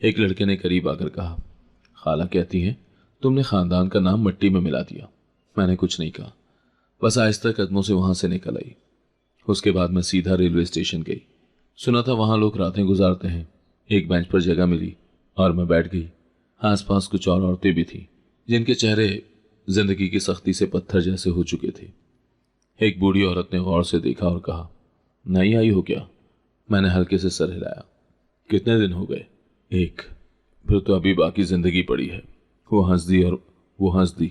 ایک لڑکے نے قریب آ کر کہا، خالہ کہتی ہیں تم نے خاندان کا نام مٹی میں ملا دیا۔ میں نے کچھ نہیں کہا، بس آہستہ قدموں سے وہاں سے نکل آئی۔ اس کے بعد میں سیدھا ریلوے اسٹیشن گئی۔ سنا تھا وہاں لوگ راتیں گزارتے ہیں۔ ایک بینچ پر جگہ ملی اور میں بیٹھ گئی۔ آس پاس کچھ اور عورتیں بھی تھیں جن کے چہرے زندگی کی سختی سے پتھر جیسے ہو چکے تھے۔ ایک بوڑھی عورت نے غور سے دیکھا اور کہا، نہیں آئی ہو کیا؟ میں نے ہلکے سے سر ہلایا۔ کتنے دن ہو گئے؟ ایک۔ پھر تو ابھی باقی زندگی پڑی ہے۔ وہ ہنس دی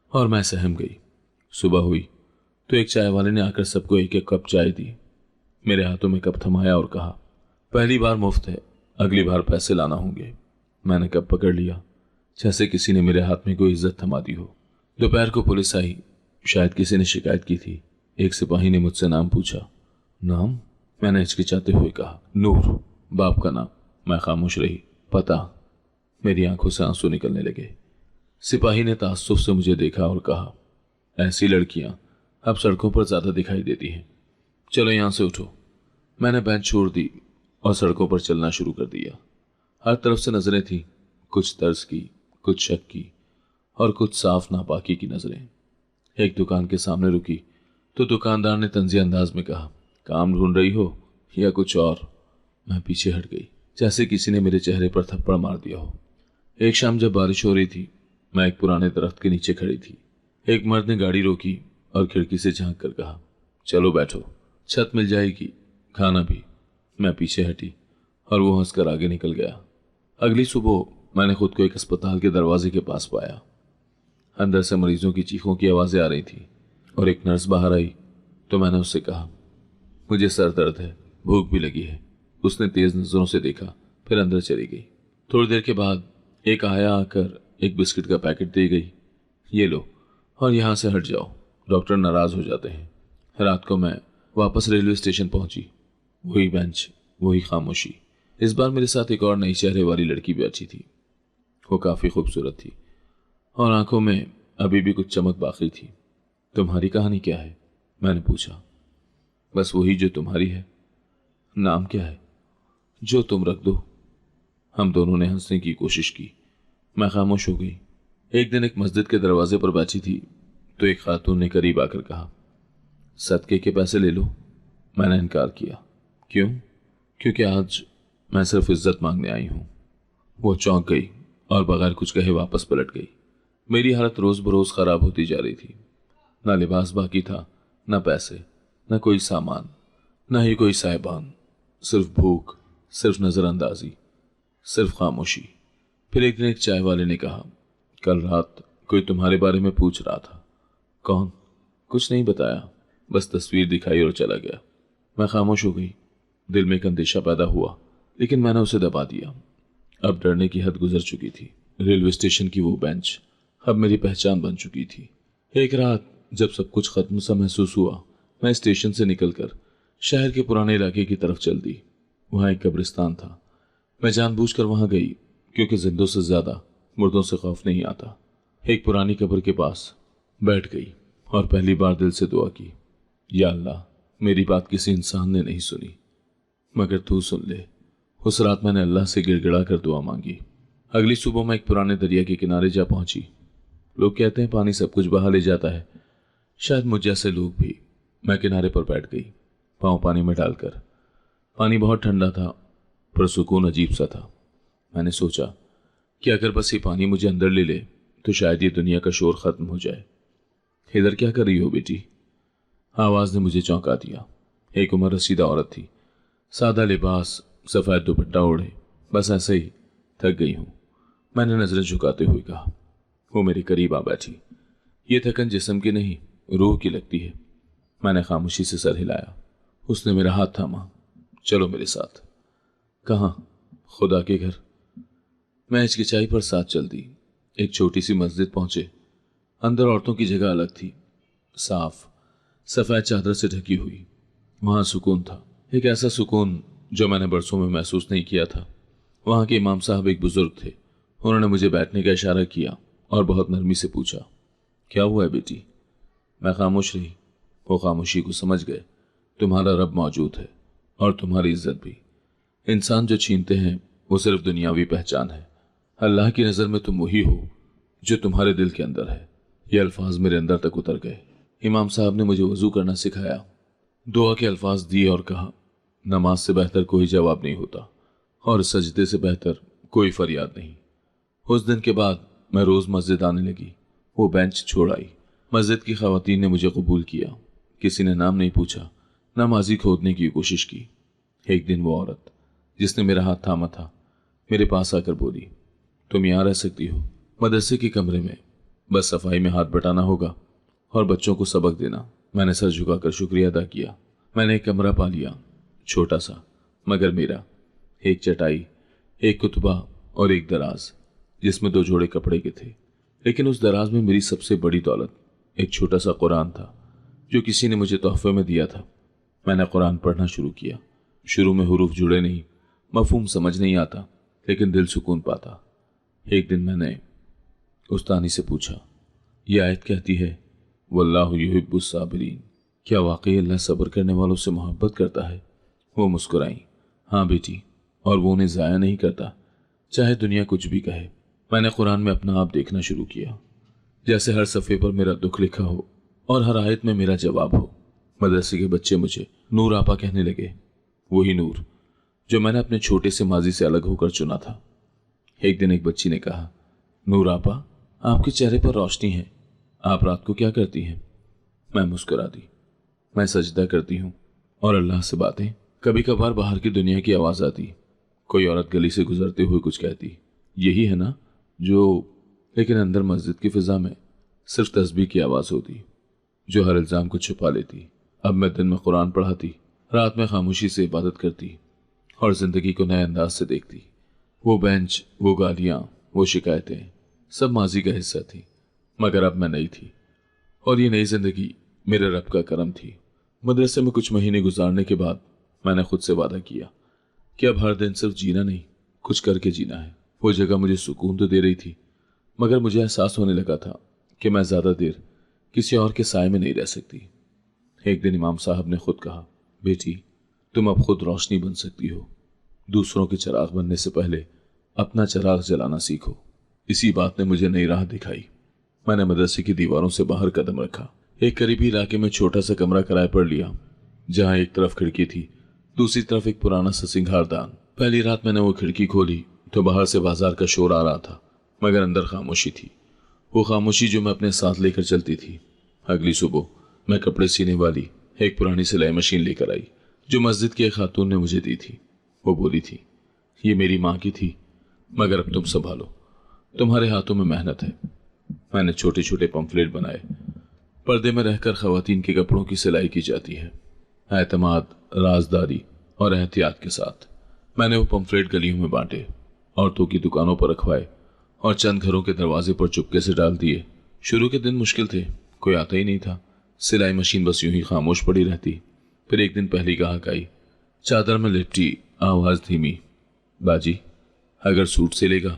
اور میں سہم گئی۔ صبح ہوئی تو ایک چائے والے نے آ کر سب کو ایک ایک کپ چائے دی۔ میرے ہاتھوں میں کپ تھمایا اور کہا، پہلی بار مفت ہے، اگلی بار پیسے لانا ہوں گے۔ میں نے کپ پکڑ لیا جیسے کسی نے میرے ہاتھ میں کوئی عزت تھما دی ہو۔ دوپہر کو پولیس آئی، شاید کسی نے شکایت کی تھی۔ ایک سپاہی نے مجھ سے نام پوچھا۔ نام؟ میں نے ہچکچاتے ہوئے کہا، نور، باپ کا نام۔ میں خاموش رہی۔ پتہ؟ میری آنکھوں سے آنسو نکلنے لگے۔ سپاہی نے تعصب سے مجھے دیکھا اور کہا، ایسی لڑکیاں اب سڑکوں پر زیادہ دکھائی دیتی ہیں، چلو یہاں سے اٹھو۔ میں نے بینچ چھوڑ دی اور سڑکوں پر چلنا شروع کر دیا۔ ہر طرف سے نظریں تھیں، کچھ طرز کی، کچھ شک کی اور کچھ صاف ناپاکی کی نظریں۔ ایک دکان کے سامنے رکی تو دکاندار نے طنزیہ انداز میں کہا، کام ڈھونڈ رہی ہو یا کچھ اور؟ میں پیچھے ہٹ گئی جیسے کسی نے میرے چہرے پر تھپڑ مار دیا ہو۔ ایک شام جب بارش ہو رہی تھی، میں ایک پرانے درخت کے نیچے کھڑی تھی۔ ایک مرد نے گاڑی روکی اور کھڑکی سے جھانک کر کہا، چلو بیٹھو، چھت مل جائے گی، کھانا بھی۔ میں پیچھے ہٹی اور وہ ہنس کر آگے نکل گیا۔ اگلی صبح میں نے خود کو ایک اسپتال کے دروازے کے پاس پایا۔ اندر سے مریضوں کی چیخوں کی آوازیں آ رہی تھیں اور ایک نرس باہر آئی تو میں نے اس سے کہا، مجھے سر درد ہے، بھوک بھی لگی ہے۔ اس نے تیز نظروں سے دیکھا، پھر اندر چلی گئی۔ تھوڑی دیر کے بعد ایک آیا آ کر ایک بسکٹ کا پیکٹ دے گئی، یہ لو اور یہاں سے ہٹ جاؤ، ڈاکٹر ناراض ہو جاتے ہیں۔ رات کو میں واپس ریلوے اسٹیشن پہنچی۔ وہی بینچ، وہی خاموشی۔ اس بار میرے ساتھ ایک اور نئی چہرے والی لڑکی بیٹھی تھی۔ وہ کافی خوبصورت تھی اور آنکھوں میں ابھی بھی کچھ چمک باقی تھی۔ تمہاری کہانی کیا ہے؟ میں نے پوچھا۔ بس وہی جو تمہاری ہے۔ نام کیا ہے؟ جو تم رکھ دو۔ ہم دونوں نے ہنسنے کی کوشش کی۔ میں خاموش ہو گئی۔ ایک دن ایک مسجد کے دروازے پر بیٹھی تھی تو ایک خاتون نے قریب آ کر کہا، صدقے کے پیسے لے لو۔ میں نے انکار کیا۔ کیوں؟ کیونکہ آج میں صرف عزت مانگنے آئی ہوں۔ وہ چونک گئی اور بغیر کچھ کہے واپس پلٹ گئی۔ میری حالت روز بروز خراب ہوتی جا رہی تھی۔ نہ لباس باقی تھا، نہ پیسے، نہ کوئی سامان، نہ ہی کوئی صاحبان، صرف بھوک، صرف نظر اندازی، صرف خاموشی۔ پھر ایک دن ایک چائے والے نے کہا، کل رات کوئی تمہارے بارے میں پوچھ رہا تھا۔ کون؟ کچھ نہیں بتایا، بس تصویر دکھائی اور چلا گیا۔ میں خاموش ہو گئی۔ دل میں ایک اندیشہ پیدا ہوا، لیکن میں نے اسے دبا دیا۔ اب ڈرنے کی حد گزر چکی تھی۔ ریلوے اسٹیشن کی وہ بینچ اب میری پہچان بن چکی تھی۔ ایک رات جب سب کچھ ختم سا محسوس ہوا، میں اسٹیشن سے نکل کر شہر کے پرانے علاقے کی طرف چل دی۔ وہاں ایک قبرستان تھا۔ میں جان بوجھ کر وہاں گئی کیونکہ زندوں سے زیادہ مردوں سے خوف نہیں آتا۔ ایک پرانی قبر کے پاس بیٹھ گئی اور پہلی بار دل سے دعا کی، یا اللہ، میری بات کسی انسان نے نہیں سنی مگر تو سن لے۔ اس رات میں نے اللہ سے گڑ گڑا کر دعا مانگی۔ اگلی صبح میں ایک پرانے دریا کے کنارے جا پہنچی۔ لوگ کہتے ہیں پانی سب کچھ بہا لے جاتا ہے، شاید مجھ جیسے لوگ بھی۔ میں کنارے پر بیٹھ گئی، پاؤں پانی میں ڈال کر۔ پانی بہت ٹھنڈا تھا، پر سکون عجیب سا تھا۔ میں نے سوچا کہ اگر بس یہ پانی مجھے اندر لے لے تو شاید یہ دنیا کا شور ختم ہو جائے۔ ادھر کیا کر رہی ہو بیٹی؟ آواز نے مجھے چونکا دیا۔ ایک عمر رسیدہ عورت تھی، سادہ لباس، سفید دوپٹہ اوڑھے، بس ایسے ہی، تھک گئی ہوں۔ میں نے نظریں جھکاتے ہوئے کہا۔ وہ میرے قریب آ بیٹھی۔ یہ تھکن جسم کی نہیں، روح کی لگتی ہے۔ میں نے خاموشی سے سر ہلایا۔ اس نے میرا ہاتھ تھاما۔ چلو میرے ساتھ۔ کہاں؟ خدا کے گھر۔ میں ہچکچائی پر ساتھ چل دی۔ ایک چھوٹی سی مسجد پہنچے۔ اندر عورتوں کی جگہ الگ تھی، صاف، سفید چادر سے ڈھکی ہوئی۔ وہاں سکون تھا، ایک ایسا سکون جو میں نے برسوں میں محسوس نہیں کیا تھا۔ وہاں کے امام صاحب ایک بزرگ تھے۔ انہوں نے مجھے بیٹھنے کا اشارہ کیا اور بہت نرمی سے پوچھا، کیا ہوا ہے بیٹی؟ میں خاموش رہی۔ وہ خاموشی کو سمجھ گئے۔ تمہارا رب موجود ہے اور تمہاری عزت بھی۔ انسان جو چھینتے ہیں وہ صرف دنیاوی پہچان ہے۔ اللہ کی نظر میں تم وہی ہو جو تمہارے دل کے اندر ہے۔ یہ الفاظ میرے اندر تک اتر گئے۔ امام صاحب نے مجھے وضو کرنا سکھایا، دعا کے الفاظ دیے اور کہا، نماز سے بہتر کوئی جواب نہیں ہوتا اور سجدے سے بہتر کوئی فریاد نہیں۔ اس دن کے بعد میں روز مسجد آنے لگی۔ وہ بینچ چھوڑ آئی۔ مسجد کی خواتین نے مجھے قبول کیا۔ کسی نے نام نہیں پوچھا، نہ ماضی کھودنے کی کوشش کی۔ ایک دن وہ عورت جس نے میرا ہاتھ تھاما تھا میرے پاس آ کر بولی، تم یہاں رہ سکتی ہو، مدرسے کے کمرے میں، بس صفائی میں ہاتھ بٹانا ہوگا اور بچوں کو سبق دینا۔ میں نے سر جھکا کر شکریہ ادا کیا۔ میں نے ایک کمرہ پا لیا، چھوٹا سا مگر میرا۔ ایک چٹائی، ایک کتبہ اور ایک دراز جس میں 2 جوڑے کپڑے کے تھے، لیکن اس دراز میں میری سب سے بڑی دولت ایک چھوٹا سا قرآن تھا جو کسی نے مجھے تحفے میں دیا تھا۔ میں نے قرآن پڑھنا شروع کیا۔ شروع میں حروف جڑے نہیں، مفہوم سمجھ نہیں آتا، لیکن دل سکون پاتا۔ ایک دن میں نے استانی سے پوچھا، یہ آیت کہتی ہے واللہ یحب الصابرین، کیا واقعی اللہ صبر کرنے والوں سے محبت کرتا ہے؟ وہ مسکرائیں، ہاں بیٹی، اور وہ انہیں ضائع نہیں کرتا چاہے دنیا کچھ بھی کہے۔ میں نے قرآن میں اپنا آپ دیکھنا شروع کیا، جیسے ہر صفحے پر میرا دکھ لکھا ہو اور ہر آیت میں میرا جواب ہو۔ مدرسے کے بچے مجھے نور آپا کہنے لگے، وہی نور جو میں نے اپنے چھوٹے سے ماضی سے الگ ہو کر چنا تھا۔ ایک دن ایک بچی نے کہا، نور آپا، آپ کے چہرے پر روشنی ہے، آپ رات کو کیا کرتی ہیں؟ میں مسکرا دی، میں سجدہ کرتی ہوں اور اللہ سے باتیں۔ کبھی کبھار باہر کی دنیا کی آواز آتی، کوئی عورت گلی سے گزرتے ہوئے کچھ کہتی، یہی ہے نا جو، لیکن اندر مسجد کی فضا میں صرف تسبیح کی آواز ہوتی جو ہر الزام کو چھپا لیتی۔ اب میں دن میں قرآن پڑھاتی، رات میں خاموشی سے عبادت کرتی اور زندگی کو نئے انداز سے دیکھتی۔ وہ بینچ، وہ گالیاں، وہ شکایتیں سب ماضی کا حصہ تھی، مگر اب میں نئی تھی اور یہ نئی زندگی میرے رب کا کرم تھی۔ مدرسے میں کچھ مہینے گزارنے کے بعد میں نے خود سے وعدہ کیا کہ اب ہر دن صرف جینا نہیں، کچھ کر کے جینا ہے۔ وہ جگہ مجھے سکون تو دے رہی تھی، مگر مجھے احساس ہونے لگا تھا کہ میں زیادہ دیر کسی اور کے سائے میں نہیں رہ سکتی۔ ایک دن امام صاحب نے خود کہا، بیٹی، تم اب خود روشنی بن سکتی ہو، دوسروں کے چراغ بننے سے پہلے اپنا چراغ جلانا سیکھو۔ اسی بات نے مجھے نئی راہ دکھائی۔ میں نے مدرسے کی دیواروں سے باہر قدم رکھا، ایک قریبی علاقے میں چھوٹا سا کمرہ کرائے پر لیا، جہاں ایک طرف کھڑکی تھی، دوسری طرف ایک پرانا سا سنگھار دان۔ پہلی رات میں نے وہ کھڑکی کھولی تو باہر سے بازار کا شور آ رہا تھا، مگر اندر خاموشی تھی، وہ خاموشی جو میں اپنے ساتھ لے کر چلتی تھی۔ اگلی صبح میں کپڑے سینے والی ایک پرانی سلائی مشین لے کر آئی جو مسجد کی ایک خاتون نے مجھے دی تھی۔ وہ بولی تھی، یہ میری ماں کی تھی، مگر اب تم سنبھالو، تمہارے ہاتھوں میں محنت ہے۔ میں نے چھوٹے چھوٹے پمفلیٹ بنائے، پردے میں رہ کر خواتین کے کپڑوں کی سلائی کی جاتی ہے، اعتماد، رازداری اور احتیاط کے ساتھ۔ میں نے وہ پمفلیٹ گلیوں میں بانٹے، عورتوں کی دکانوں پر رکھوائے اور چند گھروں کے دروازے پر چپکے سے ڈال دیے۔ شروع کے دن مشکل تھے، کوئی آتا ہی نہیں تھا، سلائی مشین بس یوں ہی خاموش پڑی رہتی۔ پھر ایک دن پہلی گاہک آئی، چادر میں لپٹی، آواز دھیمی، باجی اگر سوٹ سلے گا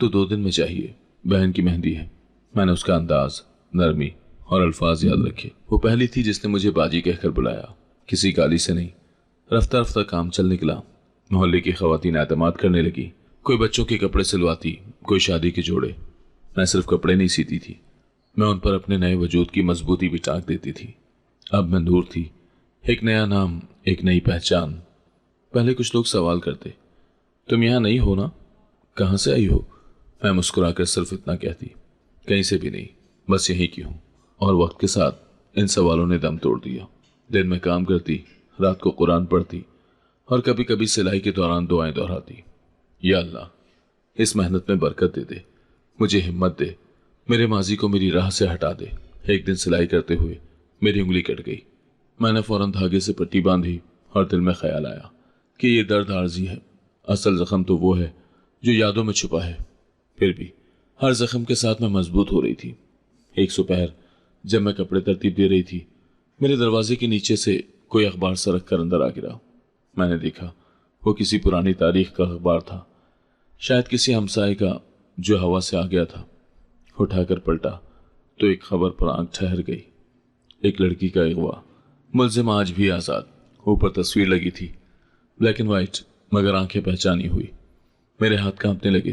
تو 2 دن میں چاہیے، بہن کی مہندی ہے۔ میں نے اس کا انداز، نرمی اور الفاظ یاد رکھے۔ وہ پہلی تھی جس نے مجھے باجی کہہ کر بلایا، کسی گالی سے نہیں۔ رفتہ رفتہ کام چل نکلا، محلے کی خواتین اعتماد کرنے لگی، کوئی بچوں کے کپڑے سلواتی، کوئی شادی کے جوڑے۔ میں صرف کپڑے نہیں سیتی تھی، میں ان پر اپنے نئے وجود کی مضبوطی بھی ٹانک دیتی تھی۔ اب میں نور تھی، ایک نیا نام، ایک نئی پہچان۔ پہلے کچھ لوگ سوال کرتے، تم یہاں نہیں ہو نا؟ کہاں سے آئی ہو؟ میں مسکرا کر صرف اتنا کہتی، کہیں سے بھی نہیں، بس یہیں کی ہوں۔ اور وقت کے ساتھ ان سوالوں نے دم توڑ دیا۔ دن میں کام کرتی، رات کو قرآن پڑھتی اور کبھی کبھی سلائی کے دوران دعائیں دہراتی، یا اللہ اس محنت میں برکت دے دے، مجھے ہمت دے، میرے ماضی کو میری راہ سے ہٹا دے۔ ایک دن سلائی کرتے ہوئے میری انگلی کٹ گئی، میں نے فوراً دھاگے سے پٹی باندھی اور دل میں خیال آیا کہ یہ درد عارضی ہے، اصل زخم تو وہ ہے جو یادوں میں چھپا ہے۔ پھر بھی ہر زخم کے ساتھ میں مضبوط ہو رہی تھی۔ ایک دوپہر جب میں کپڑے ترتیب دے رہی تھی، میرے دروازے کے نیچے سے کوئی اخبار سرک کر اندر آ گرا۔ میں نے دیکھا وہ کسی پرانی تاریخ کا اخبار تھا، شاید کسی ہمسائے کا جو ہوا سے آ گیا تھا۔ اٹھا کر پلٹا تو ایک خبر پر آنکھ ٹھہر گئی، ایک لڑکی کا اغوا، ملزم آج بھی آزاد۔ اوپر تصویر لگی تھی، بلیک اینڈ وائٹ، مگر آنکھیں پہچانی ہوئی۔ میرے ہاتھ کانپنے لگے۔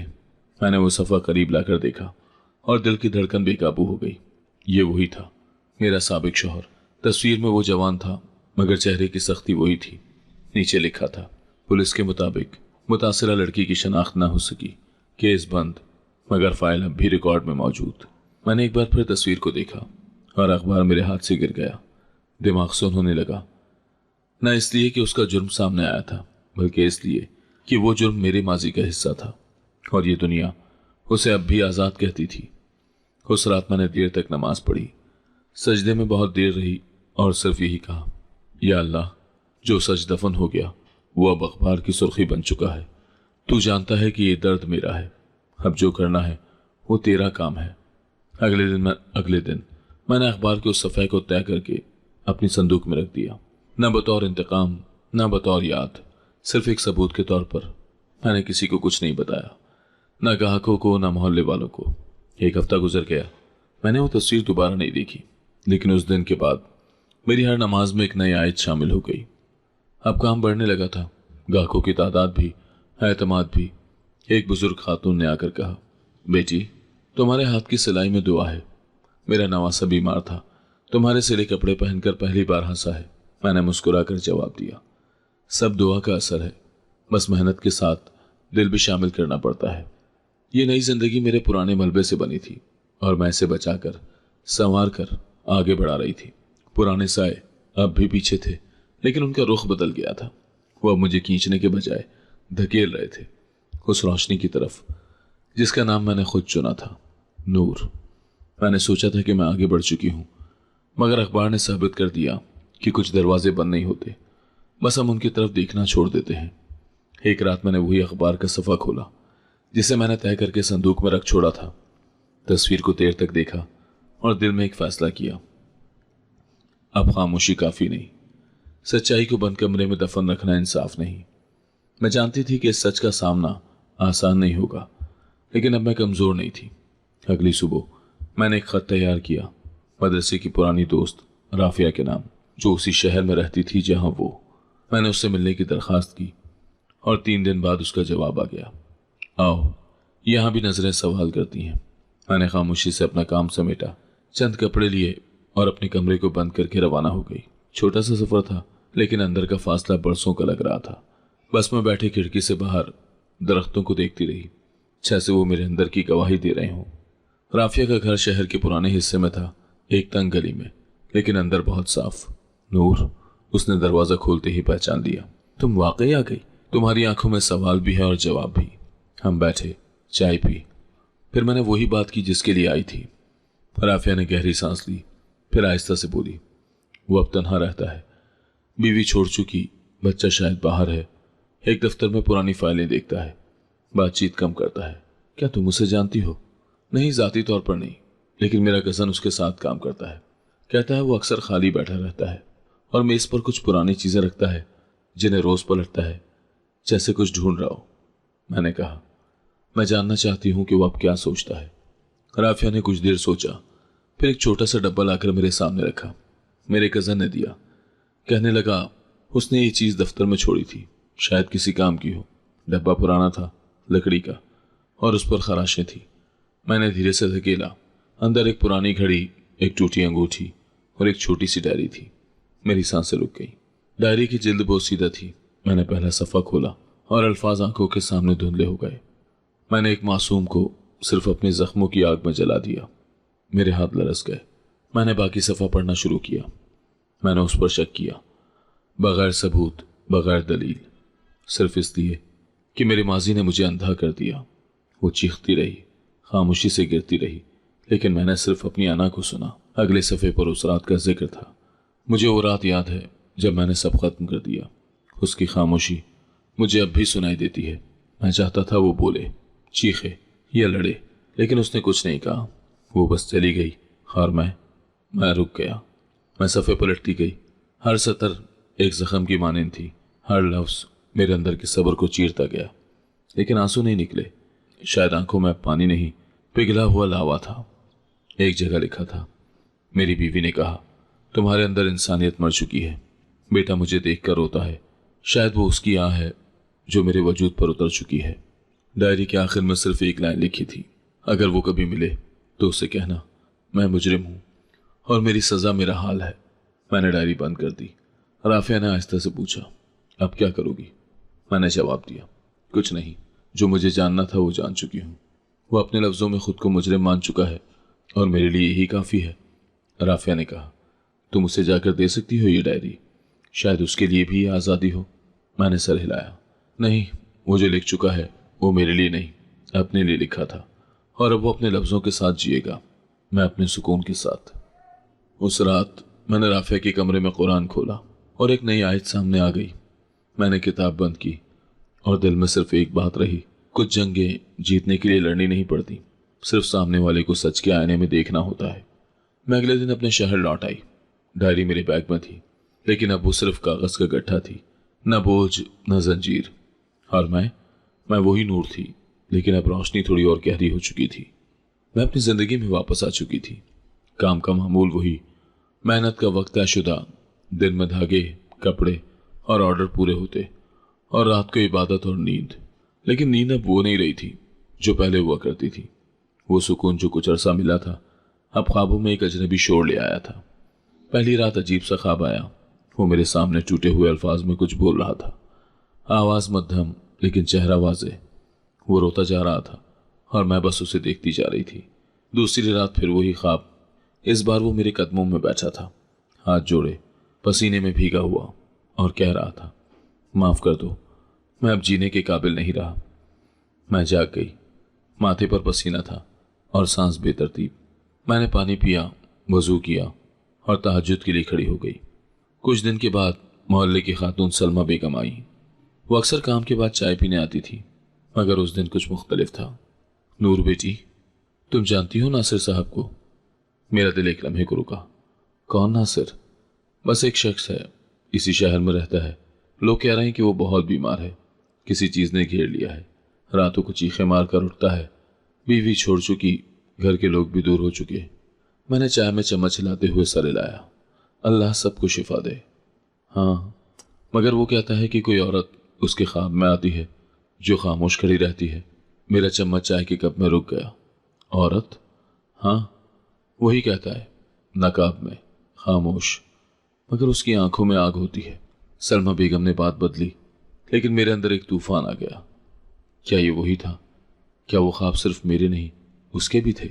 میں نے وہ صفحہ قریب لا کر دیکھا اور دل کی دھڑکن بے قابو ہو گئی۔ یہ وہی تھا، میرا سابق شوہر۔ تصویر میں وہ جوان تھا مگر چہرے کی سختی وہی تھی۔ نیچے لکھا تھا، پولیس کے مطابق متاثرہ لڑکی کی شناخت نہ ہو سکی، کیس بند، مگر فائل اب بھی ریکارڈ میں موجود۔ میں نے ایک بار پھر تصویر کو دیکھا اور اخبار میرے ہاتھ سے گر گیا۔ دماغ سن ہونے لگا، نہ اس لیے کہ اس کا جرم سامنے آیا تھا، بلکہ اس لیے کہ وہ جرم میرے ماضی کا حصہ تھا اور یہ دنیا اسے اب بھی آزاد کہتی تھی۔ اس رات میں نے دیر تک نماز پڑھی، سجدے میں بہت دیر رہی اور صرف یہی کہا، یا اللہ، جو سچ دفن ہو گیا وہ اب اخبار کی سرخی بن چکا ہے۔ تو جانتا ہے کہ یہ درد میرا ہے، اب جو کرنا ہے وہ تیرا کام ہے۔ اگلے دن میں نے اخبار کے اس صفحے کو طے کر کے اپنی صندوق میں رکھ دیا، نہ بطور انتقام نہ بطور یاد، صرف ایک ثبوت کے طور پر۔ میں نے کسی کو کچھ نہیں بتایا، نہ گاہکوں کو نہ محلے والوں کو۔ ایک ہفتہ گزر گیا، میں نے وہ تصویر دوبارہ نہیں دیکھی، لیکن اس دن کے بعد میری ہر نماز میں ایک نئی آیت شامل ہو گئی۔ اب کام بڑھنے لگا تھا، گاہکوں کی تعداد بھی، اعتماد بھی۔ ایک بزرگ خاتون نے آ کر کہا، بیٹی، تمہارے ہاتھ کی سلائی میں دعا ہے۔ میرا نواسا بیمار تھا، تمہارے سلے کپڑے پہن کر پہلی بار ہنسا ہے۔ میں نے مسکرا کر جواب دیا، سب دعا کا اثر ہے، بس محنت کے ساتھ دل بھی شامل کرنا پڑتا ہے۔ یہ نئی زندگی میرے پرانے ملبے سے بنی تھی اور میں اسے بچا کر سنوار کر آگے بڑھا رہی تھی۔ پرانے سائے اب بھی پیچھے تھے، لیکن ان کا رخ بدل گیا تھا۔ وہ اب مجھے کھینچنے کے بجائے دھکیل رہے تھے اس روشنی کی طرف جس کا نام میں نے خود چنا تھا، نور۔ میں نے سوچا تھا کہ میں آگے بڑھ چکی ہوں، مگر اخبار نے ثابت کر دیا کہ کچھ دروازے بند نہیں ہوتے، بس ہم ان کی طرف دیکھنا چھوڑ دیتے ہیں۔ ایک رات میں نے وہی اخبار کا صفحہ کھولا جسے میں نے طے کر کے صندوق میں رکھ چھوڑا تھا۔ تصویر کو دیر تک دیکھا اور دل میں ایک فیصلہ کیا، اب خاموشی کافی نہیں، سچائی کو بند کمرے میں دفن رکھنا انصاف نہیں۔ میں جانتی تھی کہ اس سچ کا سامنا آسان نہیں ہوگا، لیکن اب میں کمزور نہیں تھی۔ اگلی صبح میں نے ایک خط تیار کیا، مدرسے کی پرانی دوست رافیہ کے نام، جو اسی شہر میں رہتی تھی جہاں وہ۔ میں نے اس سے ملنے کی درخواست کی اور 3 دن بعد اس کا جواب آ گیا، آؤ، یہاں بھی نظریں سوال کرتی ہیں۔ میں نے خاموشی سے اپنا کام سمیٹا، چند کپڑے لیے اور اپنے کمرے کو بند کر کے روانہ ہو گئی۔ چھوٹا سا سفر تھا، لیکن اندر کا فاصلہ برسوں کا لگ رہا تھا۔ بس میں بیٹھے کھڑکی سے باہر درختوں کو دیکھتی رہی، جیسے وہ میرے اندر کی گواہی دے رہے ہوں۔ رافیہ کا گھر شہر کے پرانے حصے میں تھا، ایک تنگ گلی میں، لیکن اندر بہت صاف۔ نور، اس نے دروازہ کھولتے ہی پہچان لیا، تم واقعی آ گئی؟ تمہاری آنکھوں میں سوال بھی ہے اور جواب بھی۔ ہم بیٹھے، چائے پی، پھر میں نے وہی بات کی جس کے لیے آئی تھی۔ رافیہ نے گہری سانس لی، پھر آہستہ سے بولی، وہ اب تنہا رہتا ہے، بیوی چھوڑ چکی، بچہ شاید باہر ہے، ایک دفتر میں پرانی فائلیں دیکھتا ہے، بات چیت کم کرتا ہے۔ کیا تم اسے جانتی ہو؟ نہیں، ذاتی طور پر نہیں، لیکن میرا کزن اس کے ساتھ کام کرتا ہے۔ کہتا ہے وہ اکثر خالی بیٹھا رہتا ہے اور میز پر کچھ پرانی چیزیں رکھتا ہے جنہیں روز پلٹتا ہے، جیسے کچھ ڈھونڈ رہا ہو۔ میں نے کہا، میں جاننا چاہتی ہوں کہ وہ اب کیا سوچتا ہے۔ رافیہ نے کچھ دیر سوچا، پھر ایک چھوٹا سا ڈبہ لا کر میرے سامنے رکھا۔ میرے کزن نے دیا، کہنے لگا اس نے یہ چیز دفتر میں چھوڑی تھی، شاید کسی کام کی ہو۔ ڈبہ پرانا تھا، لکڑی کا، اور اس پر خراشیں تھی۔ میں نے دھیرے سے دھکیلا، اندر ایک پرانی گھڑی، ایک ٹوٹی انگوٹھی اور ایک چھوٹی سی ڈائری تھی۔ میری سانسیں رک گئی۔ ڈائری کی جلد بوسیدہ تھی۔ میں نے پہلا صفحہ کھولا اور الفاظ آنکھوں کے سامنے دھندلے ہو گئے۔ میں نے ایک معصوم کو صرف اپنے زخموں کی آگ میں جلا دیا۔ میرے ہاتھ لرز گئے۔ میں نے باقی صفحہ پڑھنا شروع کیا۔ میں نے اس پر شک کیا، بغیر ثبوت، بغیر دلیل، صرف اس لیے کہ میرے ماضی نے مجھے اندھا کر دیا۔ وہ چیختی رہی، خاموشی سے گرتی رہی، لیکن میں نے صرف اپنی انا کو سنا۔ اگلے صفحے پر اس رات کا ذکر تھا۔ مجھے وہ رات یاد ہے جب میں نے سب ختم کر دیا۔ اس کی خاموشی مجھے اب بھی سنائی دیتی ہے۔ میں چاہتا تھا وہ بولے، چیخے یا لڑے، لیکن اس نے کچھ نہیں کہا۔ وہ بس چلی گئی اور میں رک گیا۔ میں صفحے پلٹتی گئی، ہر سطر ایک زخم کی مانند تھی، ہر لفظ میرے اندر کے صبر کو چیرتا گیا، لیکن آنسو نہیں نکلے۔ شاید آنکھوں میں پانی نہیں، پگھلا ہوا لاوا تھا۔ ایک جگہ لکھا تھا، میری بیوی نے کہا، تمہارے اندر انسانیت مر چکی ہے، بیٹا مجھے دیکھ کر روتا ہے، شاید وہ اس کی آہ ہے جو میرے وجود پر اتر چکی ہے۔ ڈائری کے آخر میں صرف ایک لائن لکھی تھی، اگر وہ کبھی ملے تو اسے کہنا میں مجرم ہوں اور میری سزا میرا حال ہے۔ میں نے ڈائری بند کر دی۔ رافعہ نے آہستہ سے پوچھا اب کیا کرو گی؟ میں نے جواب دیا کچھ نہیں، جو مجھے جاننا تھا وہ جان چکی ہوں۔ وہ اپنے لفظوں میں خود کو مجرم مان چکا ہے اور میرے لیے یہی کافی ہے۔ رافعہ نے کہا تم اسے جا کر دے سکتی ہو یہ ڈائری، شاید اس کے لیے بھی یہ آزادی ہو۔ میں نے سر ہلایا نہیں، وہ جو لکھ چکا ہے وہ میرے لیے نہیں، اپنے لیے لکھا تھا، اور اب وہ اپنے لفظوں کے ساتھ جیے گا، میں اپنے سکون کے ساتھ۔ اس رات میں نے رافعہ کے کمرے میں قرآن کھولا اور ایک نئی آیت سامنے آ گئی۔ میں نے کتاب بند کی اور دل میں صرف ایک بات رہی، کچھ جنگیں جیتنے کے لیے لڑنی نہیں پڑتی، صرف سامنے والے کو سچ کے آئینے میں دیکھنا ہوتا ہے۔ میں اگلے دن اپنے شہر لوٹ آئی۔ ڈائری میرے بیگ میں تھی، لیکن اب وہ صرف کاغذ کا گٹھا تھی، نہ بوجھ نہ زنجیر، اور میں وہی نور تھی، لیکن اب روشنی تھوڑی اور گہری ہو چکی تھی۔ میں اپنی زندگی میں واپس آ چکی تھی، کام کا معمول وہی، محنت کا وقت طے شدہ، دن میں دھاگے، کپڑے اور آرڈر پورے ہوتے، اور رات کو عبادت اور نیند۔ لیکن نیند اب وہ نہیں رہی تھی جو پہلے ہوا کرتی تھی۔ وہ سکون جو کچھ عرصہ ملا تھا اب خوابوں میں ایک اجنبی شور لے آیا تھا۔ پہلی رات عجیب سا خواب آیا، وہ میرے سامنے ٹوٹے ہوئے الفاظ میں کچھ بول رہا تھا، آواز مدھم لیکن چہرہ واضح۔ وہ روتا جا رہا تھا اور میں بس اسے دیکھتی جا رہی تھی۔ دوسری رات پھر وہی خواب، اس بار وہ میرے قدموں میں بیٹھا تھا، ہاتھ جوڑے، پسینے میں بھیگا ہوا، اور کہہ رہا تھا معاف کر دو، میں اب جینے کے قابل نہیں رہا۔ میں جاگ گئی، ماتھے پر پسینہ تھا اور سانس بے ترتیب۔ میں نے پانی پیا، وضو کیا اور تہجد کے لیے کھڑی ہو گئی۔ کچھ دن کے بعد محلے کی خاتون سلمہ بیگم آئی۔ وہ اکثر کام کے بعد چائے پینے آتی تھی، مگر اس دن کچھ مختلف تھا۔ نور بیٹی، تم جانتی ہو ناصر صاحب کو؟ میرا دل ایک لمحے کو رکا۔ کون ناصر؟ بس ایک شخص ہے، اسی شہر میں رہتا ہے، لوگ کہہ رہے ہیں کہ وہ بہت بیمار ہے، کسی چیز نے گھیر لیا ہے، راتوں کو چیخیں مار کر اٹھتا ہے، بیوی چھوڑ چکی، گھر کے لوگ بھی دور ہو چکے۔ میں نے چائے میں چمچ ہلاتے ہوئے سر ہلایا۔ اللہ سب کو شفا دے۔ ہاں، مگر وہ کہتا ہے کہ کوئی عورت اس کے خواب میں آتی ہے جو خاموش کھڑی رہتی ہے۔ میرا چمچ چائے کے کپ میں رک گیا۔ عورت؟ ہاں، وہی کہتا ہے، نقاب میں، خاموش، مگر اس کی آنکھوں میں آگ ہوتی ہے۔ سلمہ بیگم نے بات بدلی، لیکن میرے اندر ایک طوفان آ گیا۔ کیا یہ وہی تھا؟ کیا وہ خواب صرف میرے نہیں، اس کے بھی تھے؟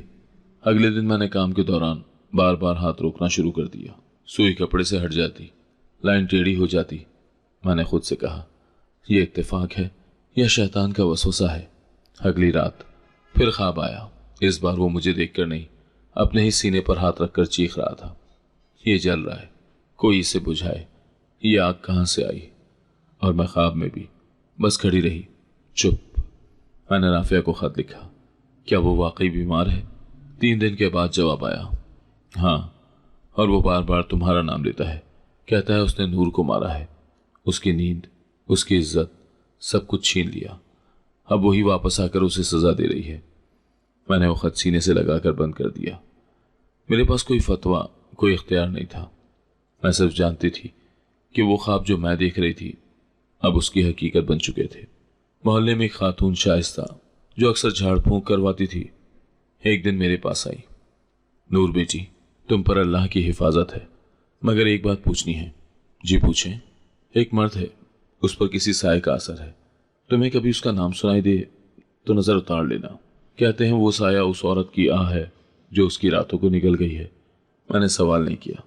اگلے دن میں نے کام کے دوران بار بار ہاتھ روکنا شروع کر دیا۔ سوئی کپڑے سے ہٹ جاتی، لائن ٹیڑھی ہو جاتی۔ میں نے خود سے کہا یہ اتفاق ہے یا شیطان کا وسوسہ ہے؟ اگلی رات پھر خواب آیا۔ اس بار وہ مجھے دیکھ کر نہیں، اپنے ہی سینے پر ہاتھ رکھ کر چیخ رہا تھا، یہ جل رہا ہے، کوئی اسے بجھائے، یہ آگ کہاں سے آئی؟ اور میں خواب میں بھی بس کھڑی رہی، چپ۔ میں نے رافعہ کو خط لکھا، کیا وہ واقعی بیمار ہے؟ 3 دن کے بعد جواب آیا، ہاں، اور وہ بار بار تمہارا نام لیتا ہے، کہتا ہے اس نے نور کو مارا ہے، اس کی نیند، اس کی عزت، سب کچھ چھین لیا، اب وہی واپس آ کر اسے سزا دے رہی ہے۔ میں نے وہ خط سینے سے لگا کر بند کر دیا۔ میرے پاس کوئی فتویٰ، کوئی اختیار نہیں تھا، میں صرف جانتی تھی کہ وہ خواب جو میں دیکھ رہی تھی اب اس کی حقیقت بن چکے تھے۔ محلے میں ایک خاتون شائستہ جو اکثر جھاڑ پھونک کرواتی تھی، ایک دن میرے پاس آئی۔ نور بیٹی، تم پر اللہ کی حفاظت ہے، مگر ایک بات پوچھنی ہے۔ جی پوچھیں۔ ایک مرد ہے، اس پر کسی سائے کا اثر ہے، تمہیں کبھی اس کا نام سنائی دے تو نظر اتار لینا، کہتے ہیں وہ سایہ اس عورت کی آہ ہے جو اس کی راتوں کو نگل گئی ہے۔ میں نے سوال نہیں کیا،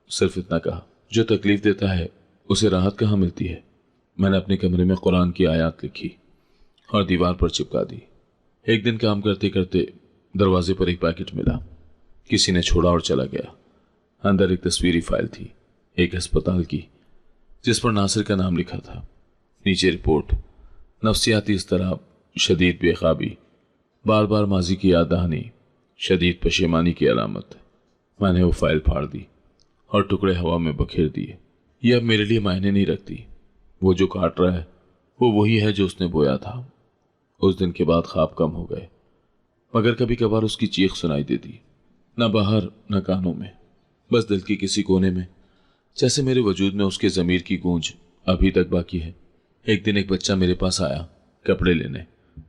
صرف اتنا کہا، جو تکلیف دیتا ہے اسے راحت کہاں ملتی ہے؟ میں نے اپنے کمرے میں قرآن کی آیات لکھی اور دیوار پر چپکا دی۔ ایک دن کام کرتے کرتے دروازے پر ایک پیکٹ ملا، کسی نے چھوڑا اور چلا گیا۔ اندر ایک تصویری فائل تھی، ایک ہسپتال کی، جس پر ناصر کا نام لکھا تھا، نیچے رپورٹ، نفسیاتی اضطراب، شدید بے خوابی، بار بار ماضی کی یاد دہانی، شدید پشیمانی کی علامت۔ میں نے وہ فائل پھاڑ دی اور ٹکڑے ہوا میں بکھیر دیے۔ یہ اب میرے لیے معنی نہیں رکھتی، وہ جو کاٹ رہا ہے وہ وہی ہے جو اس نے بویا تھا۔ اس دن کے بعد خواب کم ہو گئے، مگر کبھی کبھار اس کی چیخ سنائی دیتی، نہ باہر نہ کانوں میں، بس دل کی کسی کونے میں، جیسے میرے وجود میں اس کے ضمیر کی گونج ابھی تک باقی ہے۔ ایک دن ایک بچہ میرے پاس آیا کپڑے لینے،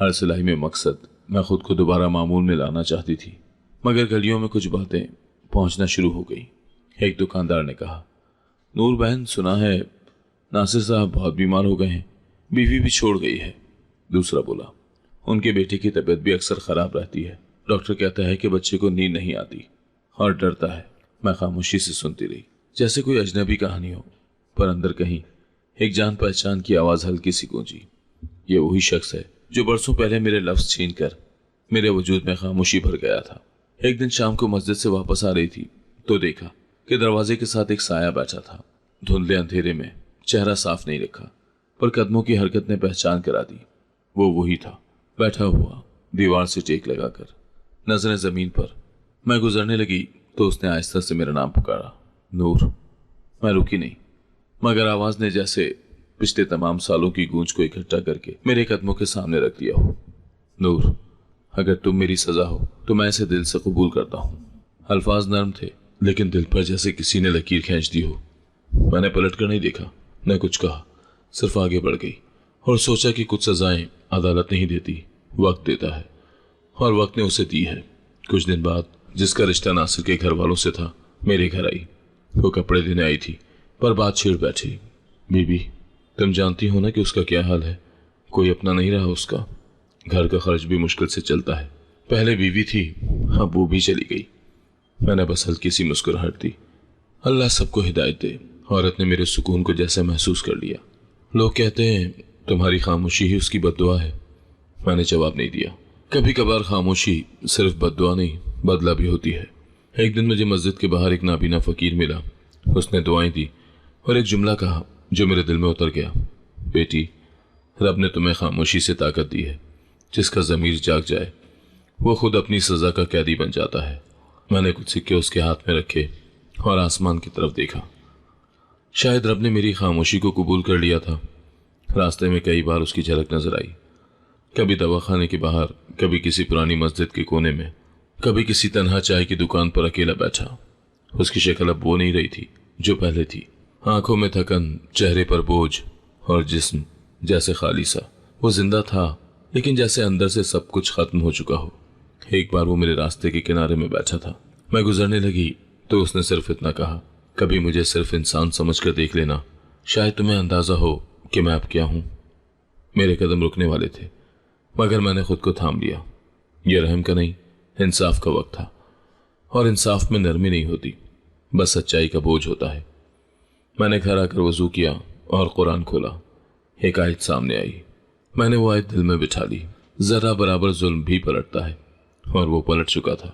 ہر سلائی میں مقصد میں خود کو دوبارہ معمول میں لانا چاہتی تھی، مگر گلیوں میں کچھ باتیں پہنچنا شروع ہو گئی۔ ایک دکاندار نے کہا، نور بہن، سنا ہے ناصر صاحب بہت بیمار ہو گئے ہیں، بیوی بھی چھوڑ گئی ہے۔ دوسرا بولا، ان کے بیٹے کی طبیعت بھی اکثر خراب رہتی ہے، ڈاکٹر کہتا ہے کہ بچے کو نیند نہیں آتی اور ڈرتا ہے۔ میں خاموشی سے سنتی رہی، جیسے کوئی اجنبی کہانی ہو، پر اندر کہیں ایک جان پہچان کی آواز ہلکی سی گونجی۔ یہ وہی شخص ہے جو برسوں پہلے میرے لفظ چھین کر میرے وجود میں خاموشی بھر گیا تھا۔ ایک دن شام کو مسجد سے واپس آ رہی تھی تو دیکھا کہ دروازے کے ساتھ ایک سایہ بیٹھا تھا۔ دھندلے اندھیرے میں چہرہ صاف نہیں رکھا، پر قدموں کی حرکت نے پہچان کرا دی۔ وہ وہی تھا، بیٹھا ہوا دیوار سے ٹیک لگا کر، نظریں زمین پر۔ میں گزرنے لگی تو اس نے آہستہ سے میرا نام پکارا، نور۔ میں رکی نہیں، مگر آواز نے جیسے پچھلے تمام سالوں کی گونج کو اکٹھا کر کے میرے قدموں کے سامنے رکھ دیا ہو۔ نور، اگر تم میری سزا ہو تو میں اسے دل سے قبول کرتا ہوں۔ الفاظ نرم تھے، لیکن دل پر جیسے کسی نے لکیر کھینچ دی ہو۔ میں نے پلٹ کر نہیں دیکھا، نہ کچھ کہا، صرف آگے بڑھ گئی اور سوچا کہ کچھ سزائیں عدالت نہیں دیتی، وقت دیتا ہے، اور وقت نے اسے دی ہے۔ کچھ دن بعد جس کا رشتہ ناصر کے گھر والوں سے تھا میرے گھر آئی۔ وہ کپڑے دینے آئی تھی، پر بات چھیڑ بیٹھی، بی بی تم جانتی ہو نا کہ اس کا کیا حال ہے، کوئی اپنا نہیں رہا اس کا، گھر کا خرچ بھی مشکل سے چلتا ہے، پہلے بیوی تھی اب وہ بھی چلی گئی۔ میں نے بس ہلکی سی مسکراہٹ دی، اللہ سب کو ہدایت دے۔ عورت نے میرے سکون کو جیسے محسوس کر لیا۔ لوگ کہتے ہیں تمہاری خاموشی ہی اس کی بد دعا ہے۔ میں نے جواب نہیں دیا، کبھی کبھار خاموشی صرف بد دعا نہیں بدلہ بھی ہوتی ہے۔ ایک دن مجھے مسجد کے باہر ایک نابینا فقیر ملا، اس نے دعائیں دی اور ایک جملہ کہا جو میرے دل میں اتر گیا، بیٹی رب نے تمہیں خاموشی سے طاقت دی ہے، جس کا ضمیر جاگ جائے وہ خود اپنی سزا کا قیدی بن جاتا ہے۔ میں نے کچھ سکے اس کے ہاتھ میں رکھے اور آسمان کی طرف دیکھا۔ شاید رب نے میری خاموشی کو قبول کر لیا تھا۔ راستے میں کئی بار اس کی جھلک نظر آئی، کبھی دواخانے کے باہر، کبھی کسی پرانی مسجد کے کونے میں، کبھی کسی تنہا چائے کی دکان پر اکیلا بیٹھا۔ اس کی شکل اب وہ نہیں رہی تھی جو پہلے تھی، آنکھوں میں تھکن، چہرے پر بوجھ اور جسم جیسے خالی سا۔ وہ زندہ تھا، لیکن جیسے اندر سے سب کچھ ختم ہو چکا ہو۔ ایک بار وہ میرے راستے کے کنارے میں بیٹھا تھا، میں گزرنے لگی تو اس نے صرف اتنا کہا، کبھی مجھے صرف انسان سمجھ کر دیکھ لینا، شاید تمہیں اندازہ ہو کہ میں اب کیا ہوں۔ میرے قدم رکنے والے تھے، مگر میں نے خود کو تھام لیا۔ یہ رحم کا نہیں، انصاف کا وقت تھا، اور انصاف میں نرمی نہیں ہوتی، بس سچائی کا بوجھ ہوتا ہے۔ میں نے گھر آ کر وضو کیا اور قرآن کھولا۔ ایک آیت سامنے آئی، میں نے وہ آیت دل میں بٹھا لی، ذرا برابر ظلم بھی پلٹتا ہے، اور وہ پلٹ چکا تھا۔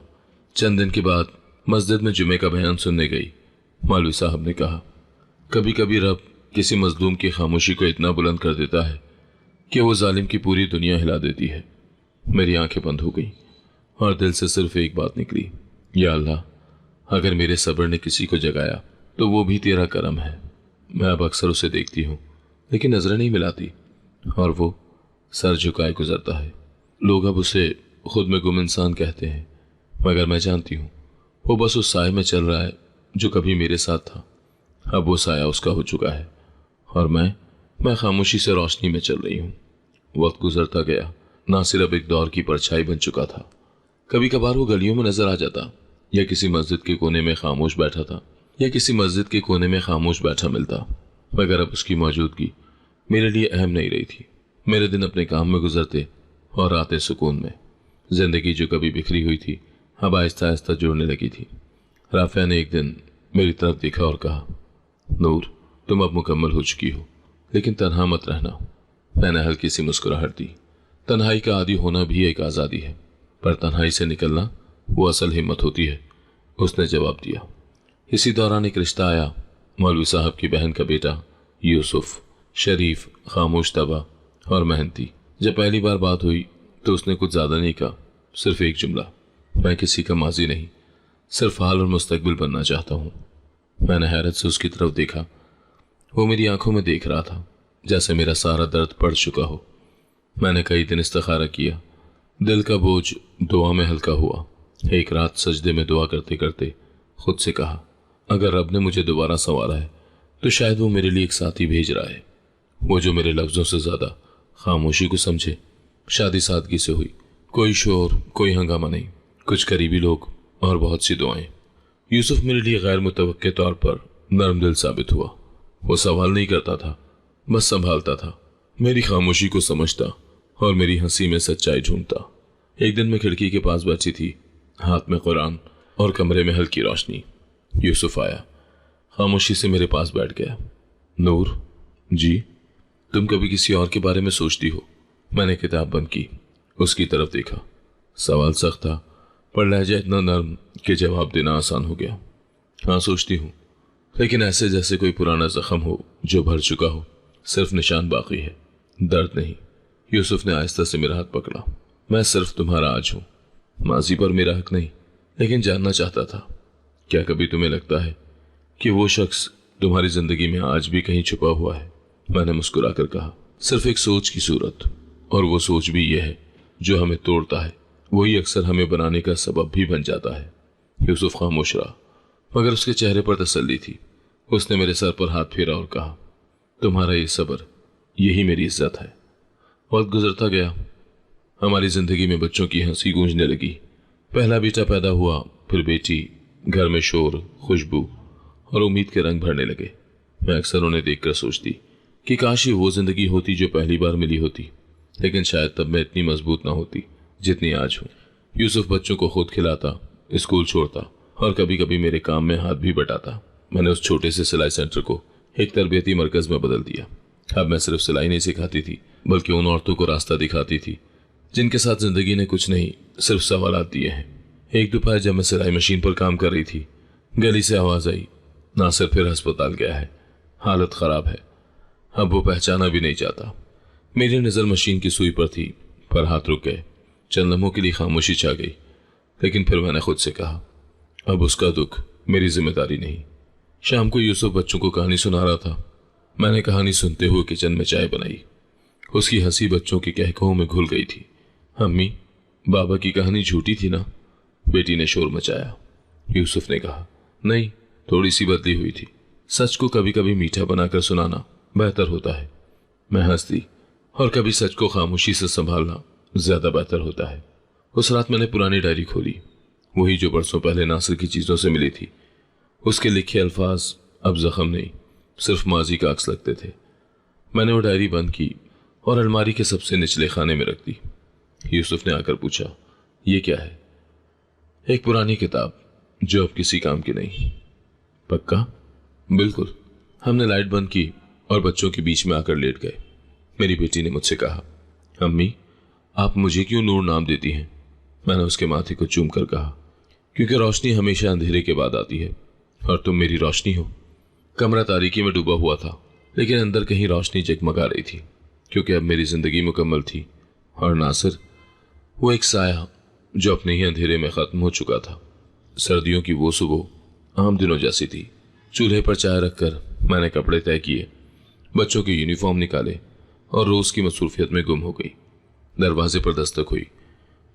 چند دن کے بعد مسجد میں جمعے کا بیان سننے گئی۔ مولوی صاحب نے کہا، کبھی کبھی رب کسی مظلوم کی خاموشی کو اتنا بلند کر دیتا ہے کہ وہ ظالم کی پوری دنیا ہلا دیتی ہے۔ میری آنکھیں بند ہو گئیں اور دل سے صرف ایک بات نکلی، یا اللہ، اگر میرے صبر نے کسی کو جگایا تو وہ بھی تیرا کرم ہے۔ میں اب اکثر اسے دیکھتی ہوں لیکن نظریں نہیں ملاتی، اور وہ سر جھکائے گزرتا ہے۔ لوگ اب اسے خود میں گم انسان کہتے ہیں، مگر میں جانتی ہوں وہ بس اس سائے میں چل رہا ہے جو کبھی میرے ساتھ تھا۔ اب وہ سایہ اس کا ہو چکا ہے، اور میں خاموشی سے روشنی میں چل رہی ہوں۔ وقت گزرتا گیا، ناصر اب ایک دور کی پرچھائی بن چکا تھا۔ کبھی کبھار وہ گلیوں میں نظر آ جاتا، یا کسی مسجد کے کونے میں خاموش بیٹھا تھا، یا کسی مسجد کے کونے میں خاموش بیٹھا ملتا، مگر اب اس کی موجودگی میرے لیے اہم نہیں رہی تھی۔ میرے دن اپنے کام میں گزرتے اور راتیں سکون میں۔ زندگی جو کبھی بکھری ہوئی تھی اب آہستہ آہستہ جوڑنے لگی تھی۔ رافعہ نے ایک دن میری طرف دیکھا اور کہا، نور، تم اب مکمل ہو چکی ہو، لیکن تنہا مت رہنا۔ میں نے ہلکی سی مسکراہٹ دی۔ تنہائی کا عادی ہونا بھی ایک آزادی ہے، پر تنہائی سے نکلنا وہ اصل ہمت ہوتی ہے، اس نے جواب دیا۔ اسی دوران ایک رشتہ آیا، مولوی صاحب کی بہن کا بیٹا یوسف، شریف، خاموش طبع اور محنتی۔ جب پہلی بار بات ہوئی تو اس نے کچھ زیادہ نہیں کہا، صرف ایک جملہ، میں کسی کا ماضی نہیں، صرف حال اور مستقبل بننا چاہتا ہوں۔ میں نے حیرت سے اس کی طرف دیکھا، وہ میری آنکھوں میں دیکھ رہا تھا جیسے میرا سارا درد پڑ چکا ہو۔ میں نے کئی دن استخارہ کیا، دل کا بوجھ دعا میں ہلکا ہوا۔ ایک رات سجدے میں دعا کرتے کرتے خود سے کہا، اگر رب نے مجھے دوبارہ سنوارا ہے تو شاید وہ میرے لیے ایک ساتھی بھیج رہا ہے، وہ جو میرے لفظوں سے زیادہ خاموشی کو سمجھے شادی سادگی سے ہوئی، کوئی شور، کوئی ہنگامہ نہیں، کچھ قریبی لوگ اور بہت سی دعائیں۔ یوسف میرے لیے غیر متوقع طور پر نرم دل ثابت ہوا۔ وہ سوال نہیں کرتا تھا، بس سنبھالتا تھا، میری خاموشی کو سمجھتا اور میری ہنسی میں سچائی ڈھونڈتا۔ ایک دن میں کھڑکی کے پاس بیٹھی تھی، ہاتھ میں قرآن اور کمرے میں ہلکی روشنی۔ یوسف آیا، خاموشی سے میرے پاس بیٹھ گیا۔ نور، جی؟ تم کبھی کسی اور کے بارے میں سوچتی ہو؟ میں نے کتاب بند کی، اس کی طرف دیکھا۔ سوال سخت تھا پر لہجہ اتنا نرم کہ جواب دینا آسان ہو گیا۔ ہاں سوچتی ہوں، لیکن ایسے جیسے کوئی پرانا زخم ہو جو بھر چکا ہو، صرف نشان باقی ہے، درد نہیں۔ یوسف نے آہستہ سے میرا ہاتھ پکڑا۔ میں صرف تمہارا آج ہوں، ماضی پر میرا حق نہیں، لیکن جاننا چاہتا تھا، کیا کبھی تمہیں لگتا ہے کہ وہ شخص تمہاری زندگی میں آج بھی کہیں چھپا ہوا ہے؟ میں نے مسکرا کر کہا، صرف ایک سوچ کی صورت، اور وہ سوچ بھی یہ ہے جو ہمیں توڑتا ہے وہی اکثر ہمیں بنانے کا سبب بھی بن جاتا ہے۔ یوسف خاموش رہا، مگر اس کے چہرے پر تسلی تھی۔ اس نے میرے سر پر ہاتھ پھیرا اور کہا، تمہارا یہ صبر، یہی میری عزت ہے۔ وقت گزرتا گیا، ہماری زندگی میں بچوں کی ہنسی گونجنے لگی۔ پہلا بیٹا پیدا ہوا، پھر بیٹی، گھر میں شور، خوشبو اور امید کے رنگ بھرنے لگے۔ میں اکثر انہیں دیکھ کر سوچتی کہ کاش یہ وہ زندگی ہوتی جو پہلی بار ملی ہوتی، لیکن شاید تب میں اتنی مضبوط نہ ہوتی جتنی آج ہوں۔ یوسف بچوں کو خود کھلاتا، اسکول چھوڑتا اور کبھی کبھی میرے کام میں ہاتھ بھی بٹاتا۔ میں نے اس چھوٹے سے سلائی سینٹر کو ایک تربیتی مرکز میں بدل دیا۔ اب میں صرف سلائی نہیں سکھاتی تھی، بلکہ ان عورتوں کو راستہ دکھاتی تھی جن کے ساتھ زندگی نے کچھ نہیں، صرف سوالات دیے ہیں۔ ایک دوپہر جب میں سلائی مشین پر کام کر رہی تھی، گلی سے آواز آئی، ناصر پھر ہسپتال گیا ہے، حالت خراب ہے، اب وہ پہچانا بھی نہیں چاہتا۔ میری نظر مشین کی سوئی پر تھی، پر ہاتھ رک گئے۔ چند لمحوں کے لیے خاموشی چھا گئی، لیکن پھر میں نے خود سے کہا، اب اس کا دکھ میری ذمہ داری نہیں۔ شام کو یوسف بچوں کو کہانی سنا رہا تھا۔ میں نے کہانی سنتے ہوئے کچن میں چائے بنائی۔ اس کی ہنسی بچوں کے کہکہوں میں گھل گئی تھی۔ امی، بابا کی کہانی جھوٹی تھی نا؟ بیٹی نے شور مچایا۔ یوسف نے کہا، نہیں، تھوڑی سی بدلی ہوئی تھی۔ سچ کو کبھی کبھی میٹھا بنا کر سنانا بہتر ہوتا ہے۔ میں ہنس دی، اور کبھی سچ کو خاموشی سے سنبھالنا زیادہ بہتر ہوتا ہے۔ اس رات میں نے پرانی ڈائری کھولی، وہی جو برسوں پہلے ناصر کی چیزوں سے ملی تھی۔ اس کے لکھے الفاظ اب زخم نہیں، صرف ماضی کا عکس لگتے تھے۔ میں نے وہ ڈائری بند کی اور الماری کے سب سے نچلے خانے میں رکھ دی۔ یوسف نے آ کر پوچھا، یہ کیا ہے؟ ایک پرانی کتاب جو اب کسی کام کی نہیں۔ پکا؟ بالکل۔ ہم نے لائٹ بند کی اور بچوں کے بیچ میں آ کر لیٹ گئے۔ میری بیٹی نے مجھ سے کہا، امی، آپ مجھے کیوں نور نام دیتی ہیں؟ میں نے اس کے ماتھے کو چوم کر کہا، کیونکہ روشنی ہمیشہ اندھیرے کے بعد آتی ہے، اور تم میری روشنی ہو۔ کمرہ تاریکی میں ڈوبا ہوا تھا، لیکن اندر کہیں روشنی جگمگا رہی تھی، کیونکہ اب میری زندگی مکمل تھی، اور ناصر، وہ ایک سایہ جو اپنے ہی اندھیرے میں ختم ہو چکا تھا۔ سردیوں کی وہ صبح عام دنوں جیسی تھی۔ چولہے پر چائے رکھ کر میں نے کپڑے طے کیے، بچوں کے یونیفارم نکالے اور روز کی مصروفیت میں گم ہو گئی۔ دروازے پر دستک ہوئی۔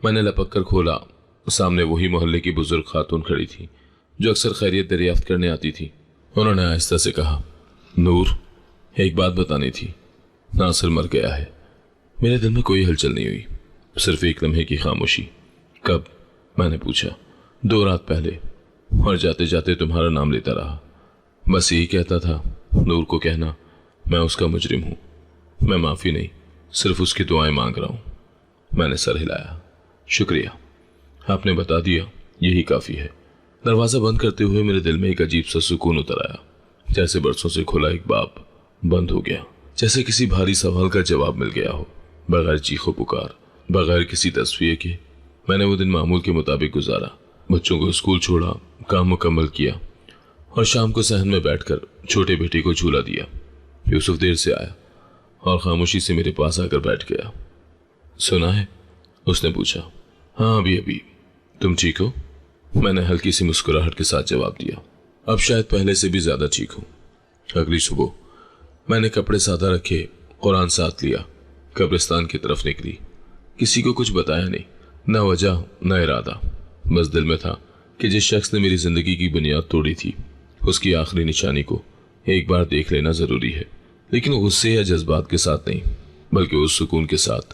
میں نے لپک کر کھولا۔ سامنے وہی محلے کی بزرگ خاتون کھڑی تھی جو اکثر خیریت دریافت کرنے آتی تھی۔ انہوں نے آہستہ سے کہا، نور، ایک بات بتانی تھی، ناصر مر گیا ہے۔ میرے دل میں کوئی ہلچل نہیں ہوئی، صرف ایک لمحے کی خاموشی۔ کب؟ میں نے پوچھا۔ 2 رات پہلے، اور جاتے جاتے تمہارا نام لیتا رہا۔ بس یہی کہتا تھا، نور کو کہنا میں اس کا مجرم ہوں، میں معافی نہیں، صرف اس کی دعائیں مانگ رہا ہوں۔ میں نے سر ہلایا۔ شکریہ، آپ نے بتا دیا، یہی کافی ہے۔ دروازہ بند کرتے ہوئے میرے دل میں ایک عجیب سا سکون اتر آیا، جیسے برسوں سے کھلا ایک باب بند ہو گیا، جیسے کسی بھاری سوال کا جواب مل گیا ہو، بغیر چیخ و پکار، بغیر کسی تصفیے کے۔ میں نے وہ دن معمول کے مطابق گزارا، بچوں کو اسکول چھوڑا، کام مکمل کیا، اور شام کو صحن میں بیٹھ کر چھوٹے بیٹے کو جھولا دیا۔ یوسف دیر سے آیا اور خاموشی سے میرے پاس آ کر بیٹھ گیا۔ سنا ہے؟ اس نے پوچھا۔ ہاں، ابھی۔ تم ٹھیک ہو؟ میں نے ہلکی سی مسکراہٹ کے ساتھ جواب دیا، اب شاید پہلے سے بھی زیادہ ٹھیک ہوں۔ اگلی صبح میں نے کپڑے سادہ رکھے، قرآن ساتھ لیا، قبرستان کی طرف نکلی۔ کسی کو کچھ بتایا نہیں، نہ وجہ نہ ارادہ، بس دل میں تھا کہ جس شخص نے میری زندگی کی بنیاد توڑی تھی، اس کی آخری نشانی کو ایک بار دیکھ لینا ضروری ہے، لیکن غصے یا جذبات کے ساتھ نہیں، بلکہ اس سکون کے ساتھ